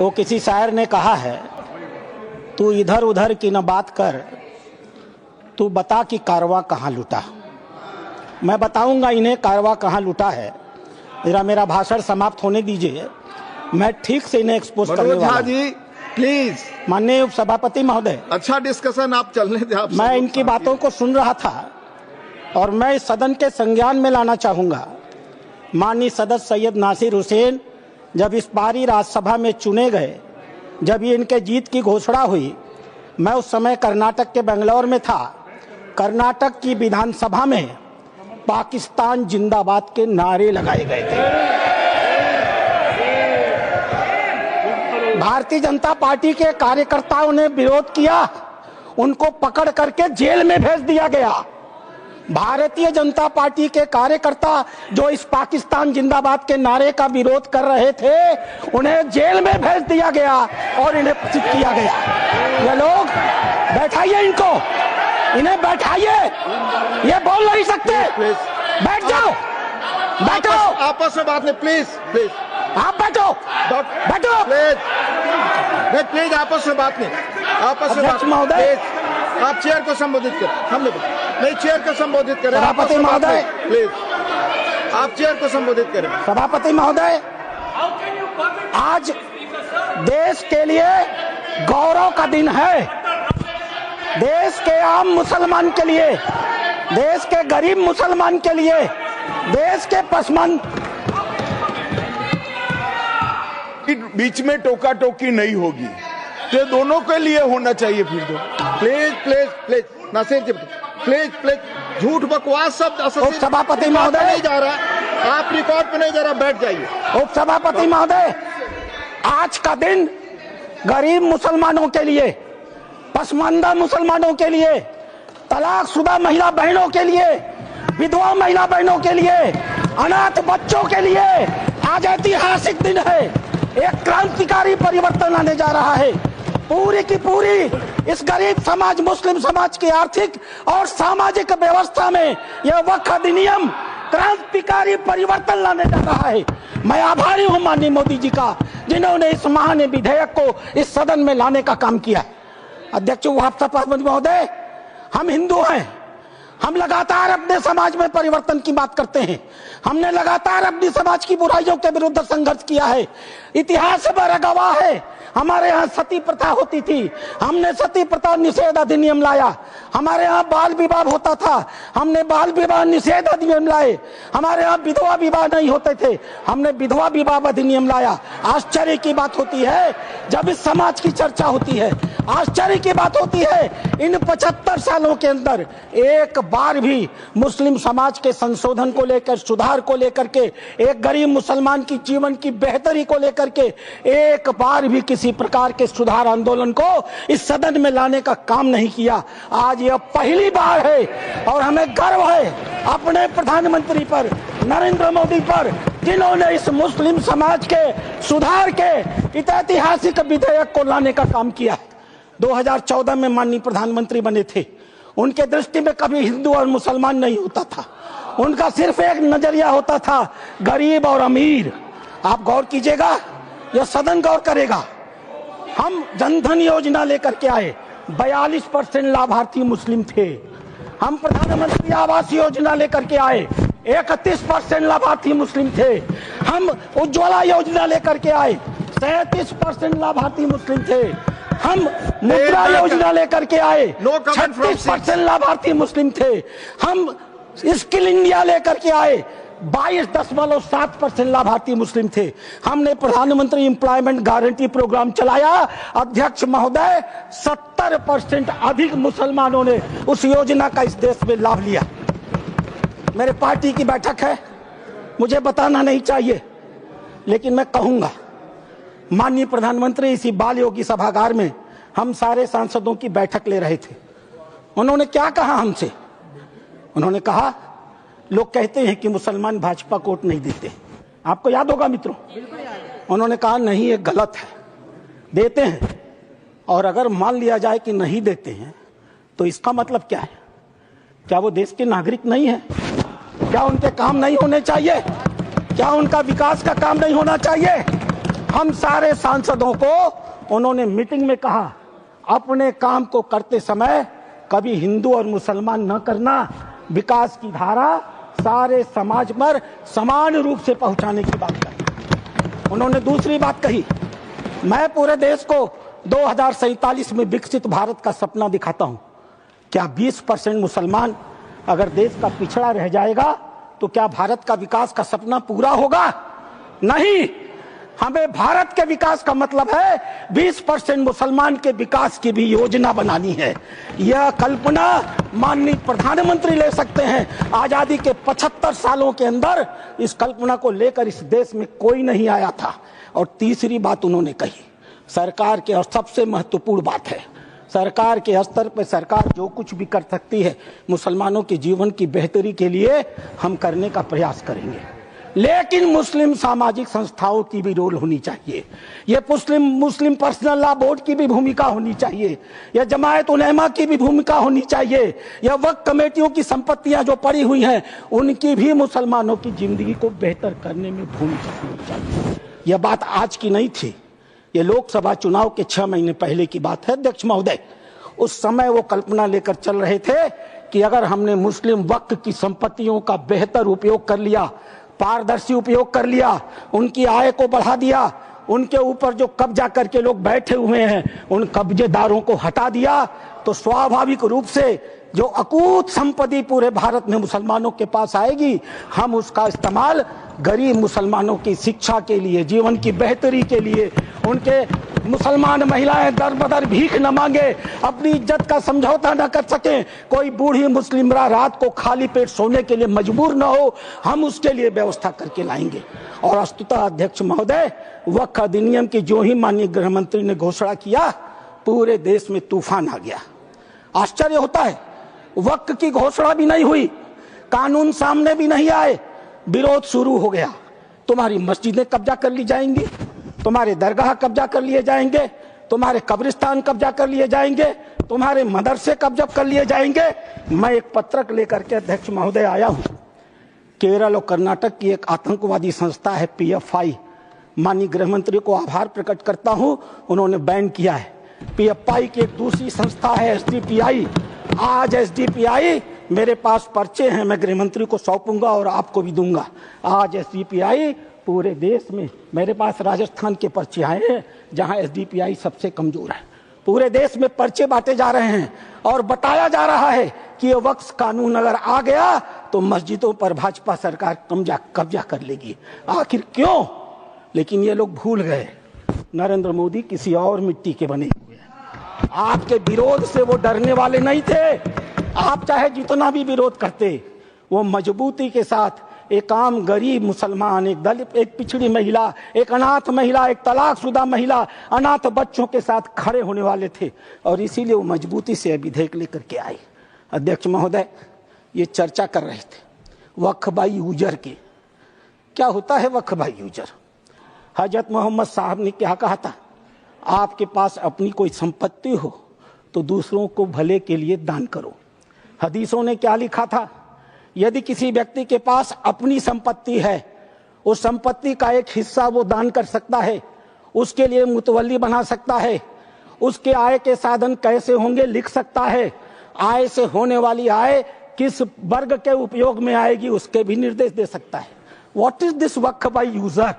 वो किसी शायर ने कहा है, तू इधर उधर की न बात कर, तू बता कि कारवां कहाँ लुटा। मैं बताऊंगा इन्हें कारवां कहाँ लुटा है। मेरा भाषण समाप्त होने दीजिए, मैं ठीक से इन्हें एक्सपोज करने वाला हूं। जी प्लीज। माननीय उपसभापति महोदय, अच्छा डिस्कशन आप चलने दें। आप मैं इनकी बातों को सुन रहा था और मैं इस सदन के संज्ञान में लाना चाहूंगा। माननीय सदस्य सैयद नासिर हुसैन जब इस बारी राज्यसभा में चुने गए, जब ये इनके जीत की घोषणा हुई, मैं उस समय कर्नाटक के बेंगलोर में था। कर्नाटक की विधानसभा में पाकिस्तान जिंदाबाद के नारे लगाए गए थे। भारतीय जनता पार्टी के कार्यकर्ताओं ने विरोध किया, उनको पकड़ करके जेल में भेज दिया गया। भारतीय जनता पार्टी के कार्यकर्ता जो इस पाकिस्तान जिंदाबाद के नारे का विरोध कर रहे थे, उन्हें जेल में भेज दिया गया और इन्हें पचित किया गया। ये लोग बैठाइए, इन्हें बैठाइए, ये बोल नहीं सकते। बैठ जाओ, बैठो। आपस में बात नहीं, प्लीज प्लीज आप बैठो, बैठो प्लीज। आपस में बात नहीं, आपस में बात महोदय, आप चेयर को संबोधित करें। हमने नहीं, चेयर को संबोधित करें। सभापति महोदय प्लीज, आप चेयर को संबोधित करें। सभापति महोदय, आज देश के लिए गौरव का दिन है। देश के आम मुसलमान के लिए, देश के गरीब मुसलमान के लिए, देश के पसमंद बीच में टोका टोकी नहीं होगी, तो दोनों के लिए होना चाहिए। फिर तो please please please Nasir ji, please please. झूठ बकवास सब उपसभापति महोदय नहीं जा रहा, आप रिकॉर्ड पे नहीं जा रहा, बैठ जाइए। उपसभापति महोदय, आज का दिन गरीब मुसलमानों के लिए, पसमानदा मुसलमानों के लिए, तलाकशुदा महिला बहनों के लिए, विधवा महिला बहनों के लिए, अनाथ बच्चों के लिए आज ऐतिहासिक दिन है। एक क्रांतिकारी परिवर्तन आने जा रहा है। पूरी की पूरी इस गरीब समाज, मुस्लिम समाज की आर्थिक और सामाजिक व्यवस्था में यह वक्फ अधिनियम क्रांतिकारी परिवर्तन लाने जा रहा है। मैं आभारी हूं माननीय मोदी जी का, जिन्होंने इस महान विधेयक को इस सदन में लाने का काम किया। अध्यक्ष उपसभापति महोदय, हम हिंदू हैं, हम लगातार अपने समाज में परिवर्तन की बात करते हैं। हमने लगातार अपनी समाज की बुराइयों के विरुद्ध संघर्ष किया है। इतिहास बड़ा गवाह है, हमारे यहाँ सती प्रथा होती थी, हमने सती प्रथा निषेध अधिनियम लाया। हमारे यहाँ बाल विवाह होता था, हमने बाल विवाह निषेध अधिनियम लाए। हमारे यहाँ विधवा विवाह नहीं होते थे, हमने विधवा विवाह अधिनियम लाया। आश्चर्य की बात होती है जब इस समाज की चर्चा होती है, आश्चर्य की बात होती है इन 75 सालों के अंदर एक बार भी मुस्लिम समाज के संशोधन को लेकर, सुधार को लेकर के, एक गरीब मुसलमान की जीवन की बेहतरी को लेकर के एक बार भी किसी प्रकार के सुधार आंदोलन को इस सदन में लाने का काम नहीं किया। आज यह पहली बार है और हमें गर्व है अपने प्रधानमंत्री पर, नरेंद्र मोदी पर, जिन्होंने इस मुस्लिम समाज के सुधार के ऐतिहासिक विधेयक को लाने का काम किया है। 2014 में माननीय प्रधानमंत्री बने थे, उनके दृष्टि में कभी हिंदू और मुसलमान नहीं होता था, उनका सिर्फ एक नजरिया होता था, गरीब और अमीर। आप गौर कीजिएगा, यह सदन गौर करेगा। हम जनधन योजना लेकर के आए, 42% लाभार्थी मुस्लिम थे। हम प्रधानमंत्री आवास योजना लेकर के आए, 31% लाभार्थी मुस्लिम थे। हम उज्ज्वला योजना लेकर के आए, 37% लाभार्थी मुस्लिम थे। हम मुद्रा योजना लेकर के आए, 36% लाभार्थी मुस्लिम थे। हम स्किल इंडिया लेकर के आए, 22.7% लाभार्थी मुस्लिम थे। हमने प्रधानमंत्री एम्प्लॉयमेंट गारंटी प्रोग्राम चलाया, अध्यक्ष महोदय 70% अधिक मुसलमानों ने उस योजना का इस देश में लाभ लिया। मेरे पार्टी की बैठक है, मुझे बताना नहीं चाहिए, लेकिन मैं कहूंगा, माननीय प्रधानमंत्री इसी बाल योगी सभागार में हम सारे सांसदों की बैठक ले रहे थे। उन्होंने क्या कहा हमसे? उन्होंने कहा, लोग कहते हैं कि मुसलमान भाजपा को वोट नहीं देते। आपको याद होगा मित्रों, उन्होंने कहा नहीं, ये गलत है, देते हैं। और अगर मान लिया जाए कि नहीं देते हैं तो इसका मतलब क्या है? क्या वो देश के नागरिक नहीं है? क्या उनके काम नहीं होने चाहिए? क्या उनका विकास का काम नहीं होना चाहिए? हम सारे सांसदों को उन्होंने मीटिंग में कहा, अपने काम को करते समय कभी हिंदू और मुसलमान न करना, विकास की धारा सारे समाज पर समान रूप से पहुंचाने की बात कही। उन्होंने दूसरी बात कही, मैं पूरे देश को 2047 में विकसित भारत का सपना दिखाता हूं। क्या 20% मुसलमान अगर देश का पिछड़ा रह जाएगा तो क्या भारत का विकास का सपना पूरा होगा? नहीं। हमें भारत के विकास का मतलब है 20% मुसलमान के विकास की भी योजना बनानी है। यह कल्पना माननीय प्रधानमंत्री ले सकते हैं। आजादी के 75 सालों के अंदर इस कल्पना को लेकर इस देश में कोई नहीं आया था। और तीसरी बात उन्होंने कही, सरकार के, और सबसे महत्वपूर्ण बात है, सरकार के स्तर पर सरकार जो कुछ भी कर सकती है मुसलमानों के जीवन की बेहतरी के लिए हम करने का प्रयास करेंगे, लेकिन मुस्लिम सामाजिक संस्थाओं की भी रोल होनी चाहिए। ये मुस्लिम पर्सनल लॉ बोर्ड की भी भूमिका होनी चाहिए, या जमायत उलेमा की भी भूमिका होनी चाहिए, या वक्फ कमेटियों की संपत्तियां जो पड़ी हुई हैं उनकी भी मुसलमानों की जिंदगी को बेहतर करने में भूमिका होनी चाहिए। यह बात आज की नहीं थी, ये लोकसभा चुनाव के 6 महीने पहले की बात है अध्यक्ष महोदय। उस समय वो कल्पना लेकर चल रहे थे कि अगर हमने मुस्लिम वक्फ की संपत्तियों का बेहतर उपयोग कर लिया, पारदर्शी उपयोग कर लिया, उनकी आय को बढ़ा दिया, उनके ऊपर जो कब्जा करके लोग बैठे हुए हैं उन कब्जेदारों को हटा दिया, तो स्वाभाविक रूप से जो अकूत संपत्ति पूरे भारत में मुसलमानों के पास आएगी, हम उसका इस्तेमाल गरीब मुसलमानों की शिक्षा के लिए, जीवन की बेहतरी के लिए, उनके मुसलमान महिलाएं दर बदर भीख न मांगे, अपनी इज्जत का समझौता न कर सकें, कोई बूढ़ी मुस्लिमरा रात को खाली पेट सोने के लिए मजबूर न हो, हम उसके लिए व्यवस्था करके लाएंगे। और वस्तुतः अध्यक्ष महोदय, वक्फ अधिनियम की जो ही माननीय गृह मंत्री ने घोषणा किया, पूरे देश में तूफान आ गया। आश्चर्य होता है, वक्फ की घोषणा भी नहीं हुई, कानून सामने भी नहीं आए, विरोध शुरू हो गया। तुम्हारी मस्जिदें कब्जा कर ली जाएंगी, तुम्हारे दरगाह कब्जा कर लिए जाएंगे, तुम्हारे कब्रिस्तान कब्जा कर लिए जाएंगे, तुम्हारे मदरसे कब्जा कर लिए जाएंगे। मैं एक पत्रक लेकर के अध्यक्ष महोदय आया हूं। केरल और कर्नाटक की एक आतंकवादी संस्था है PFI, माननीय गृह मंत्री को आभार प्रकट करता हूं, उन्होंने बैन किया है। PFI की एक दूसरी संस्था है SDPI। आज SDPI, मेरे पास पर्चे हैं, मैं गृह मंत्री को सौंपूंगा और आपको भी दूंगा। आज SDPI पूरे देश में, मेरे पास राजस्थान के पर्चे आए हैं जहां SDPI सबसे कमजोर है। पूरे देश में पर्चे बांटे जा रहे हैं और बताया जा रहा है कि ये वक्फ कानून अगर आ गया तो मस्जिदों पर भाजपा सरकार कब्जा कर लेगी। आखिर क्यों? लेकिन ये लोग भूल गए, नरेंद्र मोदी किसी और मिट्टी के बने हुए हैं। आपके विरोध से वो डरने वाले नहीं थे। आप चाहे जितना भी विरोध करते, वो मजबूती के साथ एक आम गरीब मुसलमान, एक दलित, एक पिछड़ी महिला, एक अनाथ महिला, एक तलाकशुदा महिला, अनाथ बच्चों के साथ खड़े होने वाले थे, और इसीलिए वो मजबूती से विधेयक लेकर के आए। अध्यक्ष महोदय, ये चर्चा कर रहे थे वक्फ बाई यूजर की। क्या होता है वक्फ बाई यूजर? हजरत मोहम्मद साहब ने क्या कहा था? आपके पास अपनी कोई संपत्ति हो तो दूसरों को भले के लिए दान करो। हदीसों ने क्या लिखा था? यदि किसी व्यक्ति के पास अपनी संपत्ति है, उस संपत्ति का एक हिस्सा वो दान कर सकता है, उसके लिए मुतवल्ली बना सकता है, उसके आय के साधन कैसे होंगे लिख सकता है, आय से होने वाली आय किस वर्ग के उपयोग में आएगी उसके भी निर्देश दे सकता है। What is this Waqf by user?